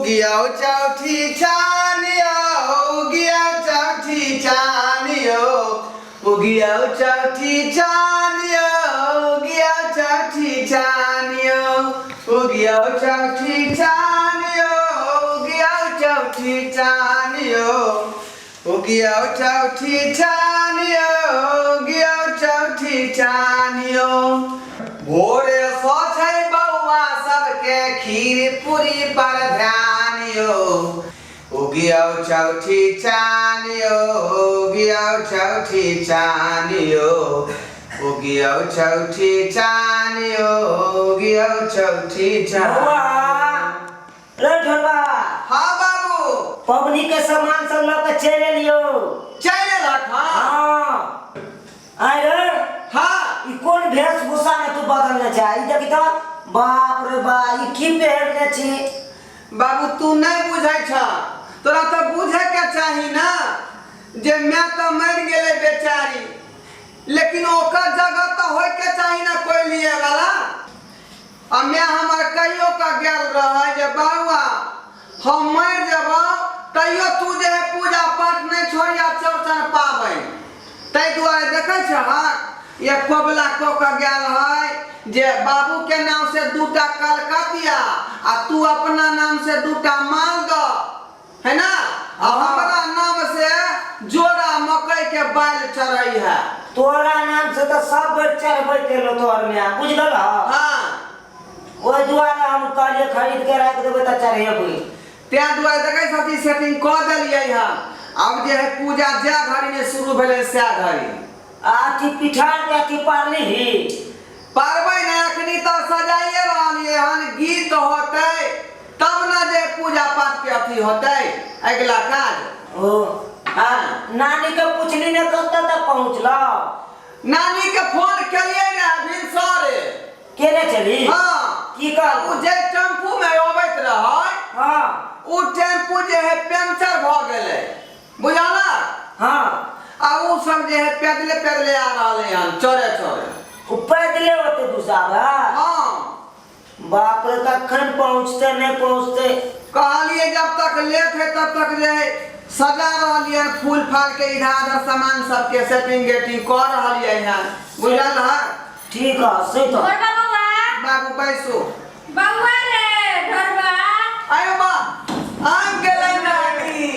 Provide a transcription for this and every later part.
उगियाओ चौठी चानियो उगियाओ चौठी चानियो उगियाओ चौठी चानियो उगियाओ चौठी चानियो उगियाओ चौठी चानियो उगियाओ चौठी चानियो उगियाओ चौठी चानियो उगियाओ चौठी चानियो भोरे सोचे बउआ सबके खीर पूरी पर ध्यानियो उगियाओ चौठी चानियो उगियाओ चौठी चानियो उगियाओ चौठी चानियो उगियाओ चौठी चानियो। हाँ बाबू पबनी के सामान सब लोग चले लियो। चले रखा आय रे हाँ ई कौन वेशभूषा में तू बदलना चाहे देखी तो बाप रे बा ई की पहनने छी। बाबू तू नहीं बुझे छ तोरा तो बुझे के चाही ना जे मैं तो मर गेले बेचारी लेकिन ओकर जगह तो होय के चाही ना कोई लिए वाला। आ मैं हमर कहियो का गेल रहा जे बाबूआ हम मर जबो तैयो तू जे है पूजा पाठ नहीं छोड़िया चौरचन पाबै तै दुआरे देखै छ ये कोबला को का गेल है जे बाबू के नाम से दूटा कलकतिया आ तू अपना नाम से दूटा माल दो है ना और हमारा नाम से जोड़ा मकई के बाल चढ़ई है। तोरा नाम से तो सब चढ़बै केलो तोर में बुझल हाँ ओइ दुआरे हम कहलिए खरीद के रख देबै त चढ़ेबै ते दुआरे देखै छथि सेटिंग क देलियै हम अब जे है पूजा जे घड़ी में शुरू भेलै से घड़ी आथी पिठार के अथी पारली ही पारबै ने अखनी तो सजाइए रहलिए हन गीत होतै तब न जे पूजा पाठ के अथी होतै अगला काज। ओ हां नानी के पूछली ने कब तक पहुंचला। नानी के फोन कलिए ने अभी सारे केने चली हां की कहल उ जे टेम्पू में आबैत रहै हां उ टेम्पू जे है पंचर भ गेलै बुझाला। हां आ उ सब जे है पैदले पैदले आ रहले हन चोरे चोरे पैदले होते दूसरा। हां बाप रे कखन पहुंचते नहीं पहुंचते कहलिए जब तक लेट है तब तक जे है सजा रहलिए फूल फाल के इधर उधर सामान सब के सेटिंग गेटिंग कर रहलिए हन बुझल है। ठीक है सही तो बउआ बाबू बैसो बउआ रे ढरबा आयो बा आम गेलै नानी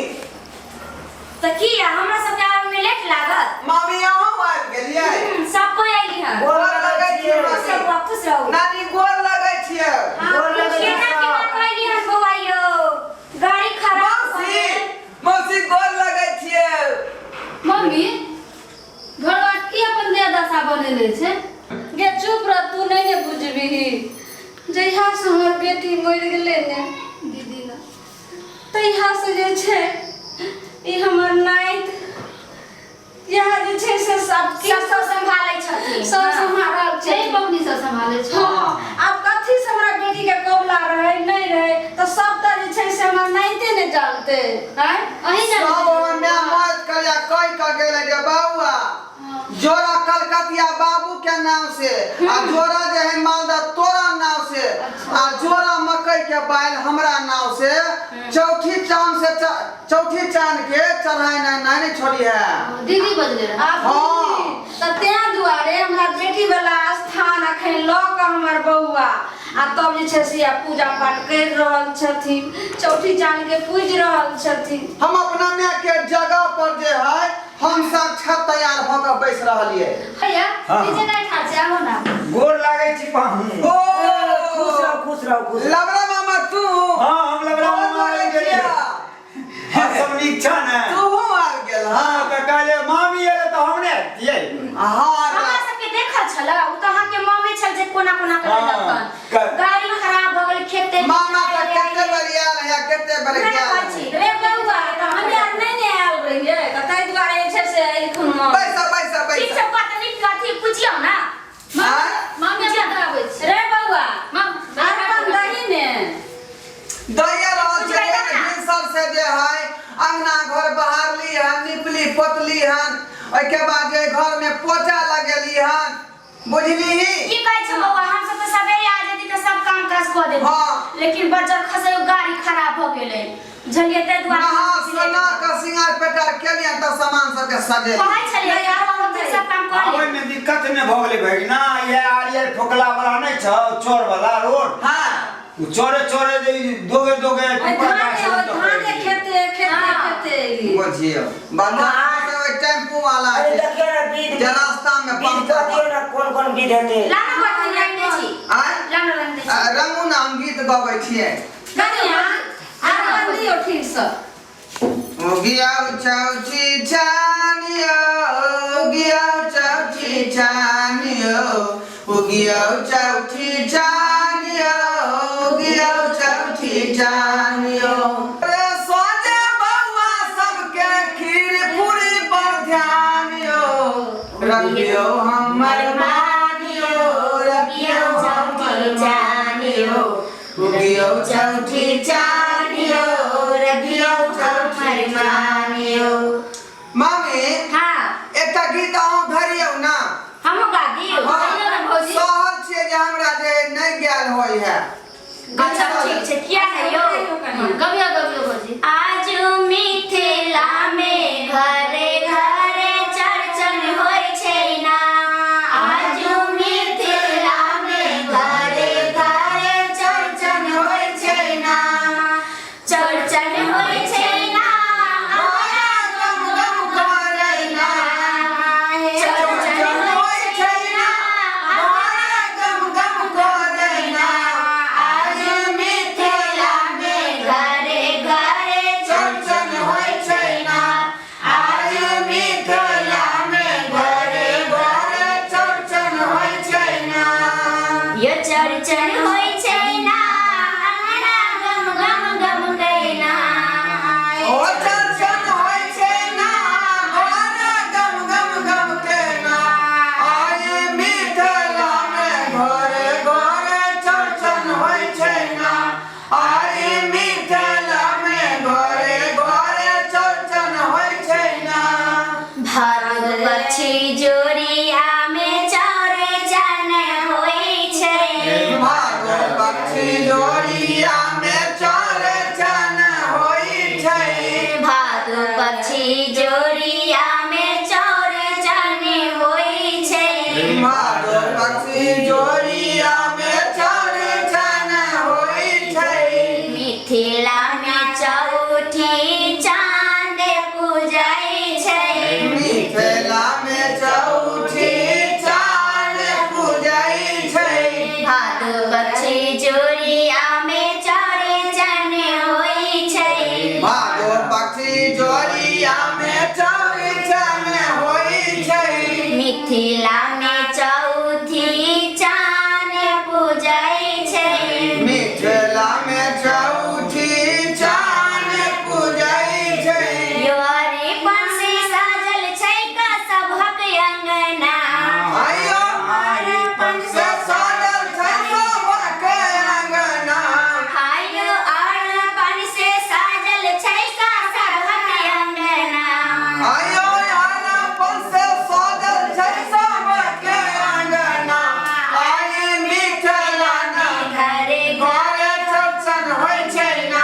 त की हमरा सब के आवे में लेट लागत मामी अहूँ आबि गेलियै सब कोई आइली हन गोर लगै छियै सब वापस रहू नानी गोर लगै छियै गोर लगै केना कहली हन बउआ यो गाड़ी खराब मौसी मौसी गोर लगै छियै। मम्मी घरवा की अपन दे दशा बनेले छे गे चुप रह तू नहीं ने बुझबी जहिया से हमर बेटी मर गेले ने दीदी ना तहिया से जे छे ई हमर नाइत यह जे छे से सब संभालै छथिन सब संभाल छे बबनी सब संभालै छ। हां अब कथी से हमरा बेटी के कोबला रहे नहीं रहे तो सब त जे छे से हमर नाइते ने जानते हैं अही सब जानते मैं मौत करिया कह के गेलै जे बाबूआ जोड़ा कलकतिया बाबू के नाम से आ जोड़ा जे है मालदा तोरा नाम से आ जोड़ा मकई के बाल हमरा नाम से चौठी चांद के चढ़ाई नहीं छोड़ी है दीदी बजले रहे हां त ते दुआरे हमरा बेटी वाला स्थान अखन ल के हमर बउआ आ तब जे छै से पूजा पाठ कर रहल छथिन चौठी चांद के पूज रहल छथिन। हम अपना में के जगह पर जे है हम साक्षात तैयार भ के बैस रहलिए भैया नीचे नहीं ठाड़ से आओ ना गोर लागै छी पाहू। ओ खुश रहो खुश लबरा मामा तू हां हम लबरा मामा आ गेलिए हां सब नीक छ ने तू हो आ गेल हां त काले मामी एले त हमने दिए हां हमरा सब के देखल छला उ त हम के मम्मी छल जे कोना कोना कर लखन गाड़ी में खराब भ गेल खेते मामा का केते बढ़िया है केते बढ़िया रे बउआ हम यार नहीं आयल रहिए त तै दुआरे छे से एखन पैसा ठीक से बात नहीं कथी पूछियो ना मम्मी क्या कराबै छी रे बउआ अपन दही ने दैया रहल छै भिनसर से जे है अंगना घर बहारली हन निपली पोतली हन ओइ के बाद जे घर में पोछा लगेली हन बुझली की कहै छ बउआ हम सब त सबे आ जेती त त सब काम काज क देब हाँ। लेकिन बजर खसे गाड़ी खराब भ गेलै झलिए ते दुआरे नहा सोना का सिंगार पेटार के लिए त सामान सब के सजे कहै छलिए यार हम त सब काम कर ओइ में दिक्कत ने भ गेलै भाई ना ये आरियर फोकला वाला नहीं छ चोर वाला रोड हां चोरे चोरे जे दोगे दोगे धान खेते बुझियो बाबा सब टेम्पू वाला अरे है देखिए ना बीज जे रास्ता में बीज कर दियो ना कौन बीज हेते लाना बटन रंग दे छी आय लाना रंग दे छी रंगू ना हम गीत गाबै छियै कनिया आ दियो ठीक से ओ गिया चौची छानियो गिया चौची छानियो ओ गिया चौची छानियो गिया चौची छानियो रे सोजे बउआ सबके खीर पूरी पर ध्यान यो रखियो हमर मानियो रखियो हमर जानियो गिया चौची छानियो रखियो हमर मानियो मामी हां एकटा गीत अहाँ धरियौ ना हम गा दियो सहल छियै जे हमरा जे नहीं गेल होय है अच्छा ठीक छै किया है यो गबिया भौजी आज मिथिला में घरे घरे चर्चन होय छै ना आज मिथिला में घरे घरे चर्चन होय छै ना चर्चन होय छै ना हमरा गम गम करे ना चर्चन होय छै ना हमरा गम गम करे ना आज मिथिला में घरे घरे चर्चन होय छै ना आज मिथिला में घरे घरे चर्चन होय छै ना ये चर्चन होय छै ना अंगना गम गम गम कैना ओ चर्चन होय छै ना घरे गम गम गम केना आय मिथिला में घरे घरे चर्चन होय छै ना आय मिथिला में घरे घरे चर्चन होय छै ना भारत बच्ची जोरिया में चौरे जन होय छै भागो पक्षी जोड़िया में चर्चन होय छै भादो पक्षी जोरिया में चौरे जन होय छै भागो पक्षी जोड़िया में चर्चन होय छै मिथिला में चौठी चांद पूजाय छै मिथिला में चौठी चाँद पूजाय छै भादो पक्षी जोरिया में चौरे जन होय छै भादो पक्षी जोड़िया में चर्चन होय छै मिथिला में चौथी चांद पूजाय छै मिथिला में चौठी चाँद पूजाय छै योरी बंसी साजल छै का सभक अंगना आयो से साजल छै सबके अंगना आयो अरपन से साजल छै का सभक अंगना आयो अरपन से साजल छै सबके अंगना आय मिथिला में घरे घरे चर्चन होय छै ना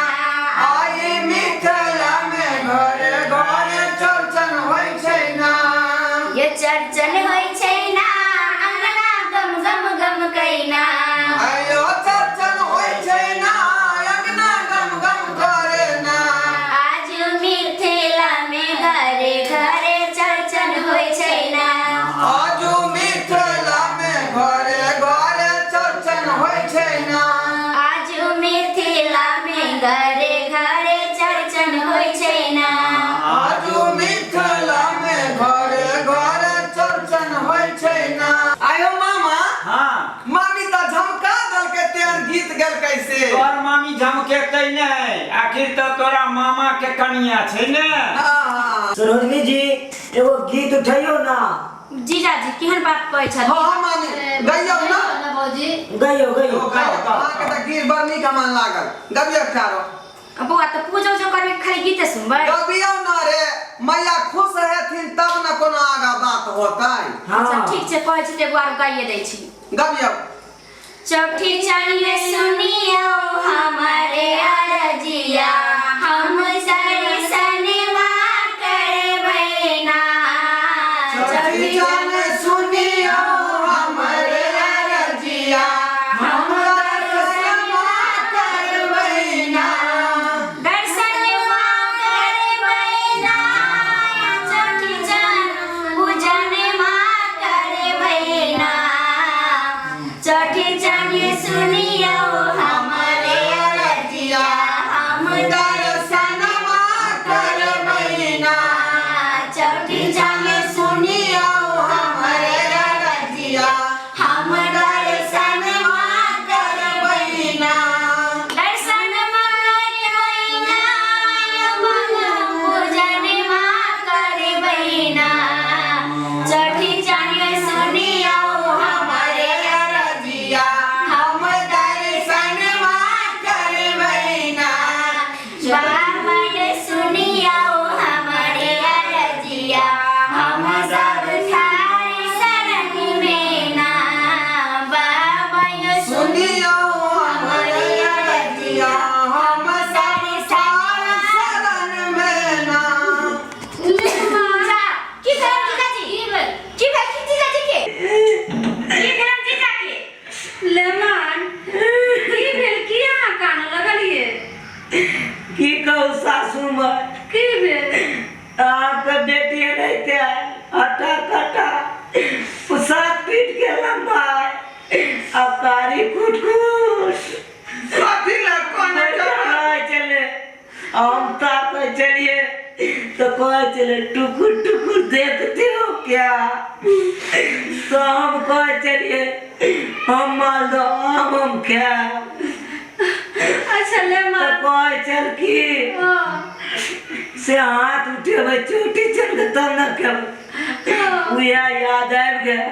आय मिथिला में घरे घरे चर्चन होय छै ना ये चर्चन होय छै ना अंगना गम गम गम कैना आयो चर्चन होय छै ना अंगना गम गम करे ना आज मिथिला में घरे घरे चर्चन होय छै ना आजू मिथिला में घरे घरे चर्चन होय छै ना आज मिथिला में घरे घरे चर्चन होय छै ना आजू मिथिला में घरे घरे चर्चन होय छै ना आयो मामा हां मामी त झमका दल के तेर गीत गेल कैसे तोर मामी झमकेतै नहीं आखिर तो तोरा मामा के कनिया छै ने हां सरोजनी जी एगो गीत उठाइयो ना जीजाजी केहन बात कहै छथि हां मामी गइयो ना भौजी गइयो गइयो अहाँ के त गीत बड़ नीक मन लागल गबियो ठारो बौआ त पूजा उजा करबे खाली गीते सुनबै गबियो ना रे मैया खुश हेथिन तब न कोनो आगा बात होतै हाँ अच्छा ठीक छै कहै छी त एगो आर गाइए दै छी गबियो चौठी चढ़िए सुनियो हमारे अरजिया हम दर्शनमा करबै ना। छठी जन सुनियो हमरे अरजिया हम दर्शनमा करबै ना। दर्शनमा करबै ना चौठी जन पूजनमा करबै ना। चौठी चढ़िए सुनियो हमारे अरजिया हम दर्शनमा करबै ना। चौठी चढ़िए सुनियो हमारे अरजिया हम दर्शनमा करबै ना। दर्शनमा करबै ना मन पूजनमा करबै ना। चौठी चढ़िए सुनियो हमारे अरजिया हम दर्शनमा करबै ना। बाबन सुनियो हमारे अरजिया हम सब थारी शरण में ना। बाबन सुनियो हमरे अरजिया हम सब शरण में ना। की करम जीजा जी की करम जीजा के लेमन की भेल की अहाँ कान लगलिए? की कहू सासू माँ, की भेल? आपके बेटी रहते हटा कटा सात पीट के लंबा अकारी कुटकुट कथी ला कोन चले हम ताक चलिए तो कहे चले टुकुर टुकुर देखते हो क्या? तो हम कहे चलिए हम माल दो हम क्या? अच्छा तो लेमन कहे चल की से हाथ उठे भाई चोटी चल के तब न क्या उया याद आब गया।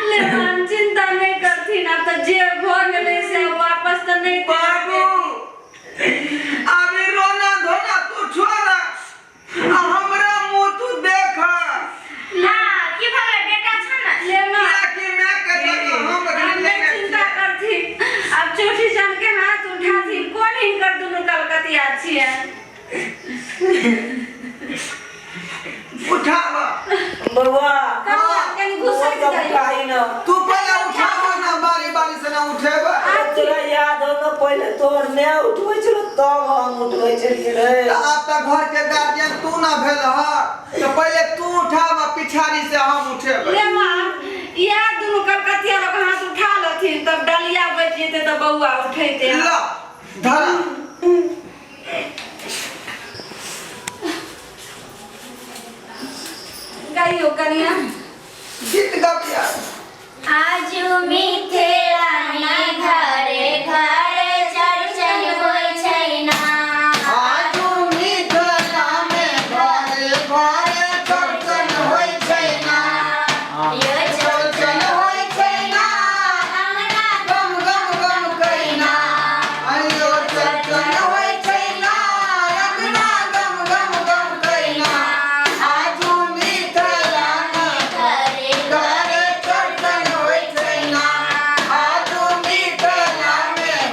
लेमन चिंता नहीं करथी ना तो जे भ गेलै से वापस तो नहीं बाबू अभी रोना धोना तू छोड़ा आ हमरा मुंह तू देख ना की भले बेटा छ ना लेमन कि मैं कहता हम हम नहीं चिंता करथी। अब चोटी जान के हाथ उठाथी कोन हिनकर दुनू कलकतिया छियै। उठावा बउआ कनी घुसा के जाइए। उठाई ना तू पहले उठावा ना बारी बारी से ना उठेबा। तोरा याद हो ना पहले तोर ने उठबै छलो तब हम उठबै छलिए रे। अब तक घर के गार्जियन तू ना भेल ह तो पहले तू उठावा पिछाड़ी से हम उठेबे। लेमन या दुनू कलकतिया लोग हाथ उठा लथिन तब डलिया बैठ जेते तो बउआ उठैते। ला धरा गाइयो कनिया गीत गबिया आज मिथिला में घरे घरे चर्चन होय छै ना। आजू मिथिला में घरे घरे चर्चन होय छै ना। यो चर्चन होय छै ना अंगना गम गम गम कइना। आइयो चर्चन होय छै ना अंगना गम गम गम कइना। आजू मिथिला में घरे घरे चर्चन होय छै ना। आजू मिथिला में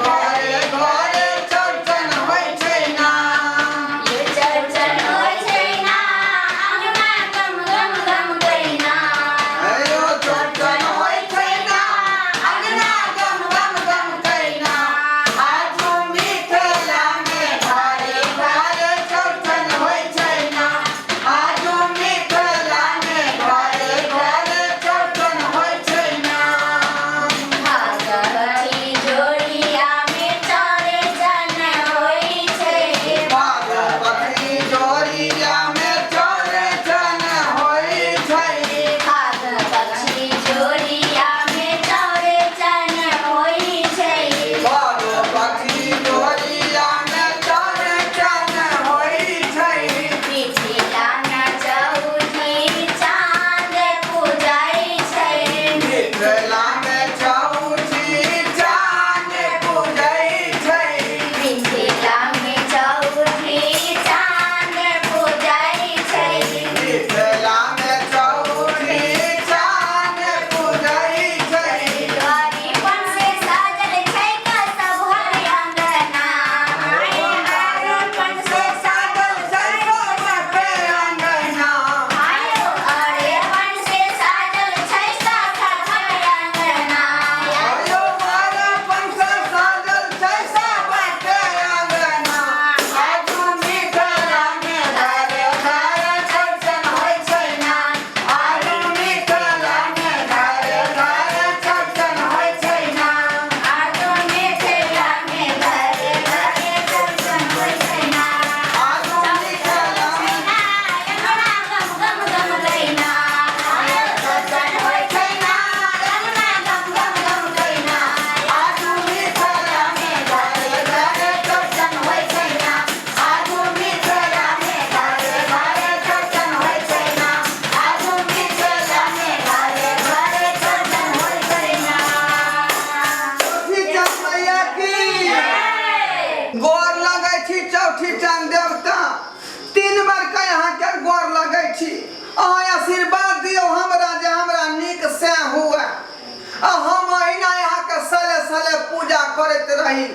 रही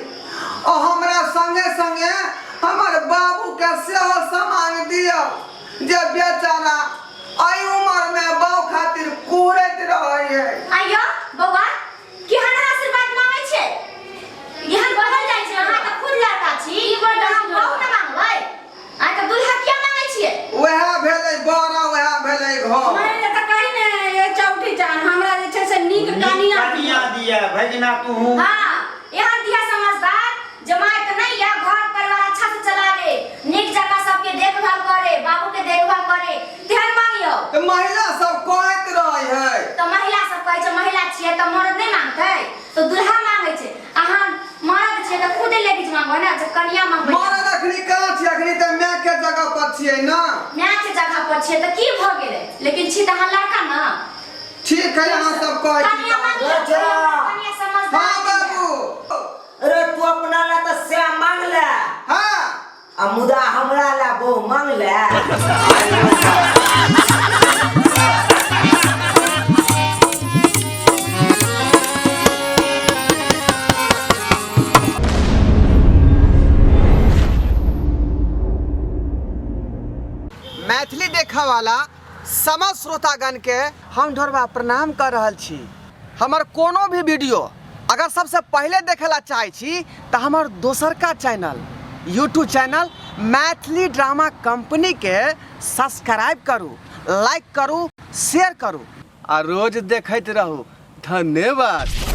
और हमरा संगे संगे हमर बाबू के सेहो सामान दियो जे बेचारा आई उम्र में बाऊ खातिर कुड़ैत रहे है। आइयो बौआ केहन आशीर्वाद मांगे छे यहन बढ़ल जाय छै अहाँ त खुद लड़का छी ई बड़ हम बहुत मांगबै आ त दुल्हा क्या मांगे छिए वह भेलै बड़ा वह भेलै घर मैं त कहि ने ये चौठी जान हमरा जे छै से नीक कनिया कनिया दिया भजना तू हां एहन दिया समझदार जमाई त नहीं या घर परिवार अच्छा से चलावे नीक जगह सबके देखभाल करे बाबू के देखभाल करे ध्यान मांगियो तो महिला सब कहैत रहे है तो महिला सब कहै छै महिला छिए त मर्द नहीं मांगतै तो दुल्हा मांगे छै अहाँ मर्द छिए त खुदे लेडीज मांगबै ना जे कनिया मांगबै मर्द अखनी कहाँ छी अखनी त माय के जगह पर छियै ना माय के जगह पर छिए त की भ गेलै लेकिन छी त अहाँ लड़का ना ठीक है अहाँ सब कहै छी कनिया मांगियो कनिया समझदार हाँ बाबू अरे तू अपना ला तो श्याम मांग ले हाँ आ मुदा हमरा ला वो मांग ले। मैथिली देखा वाला समस्त श्रोतागण के हम ढोरबा प्रणाम कर रहल छी। हमर कोनो भी वीडियो अगर सबसे पहले देखेला चाहे छी तो हमर दोसर का channel YouTube channel Maithili drama company के सब्सक्राइब करू, लाइक करू, शेयर करू और रोज देखते रहू। धन्यवाद।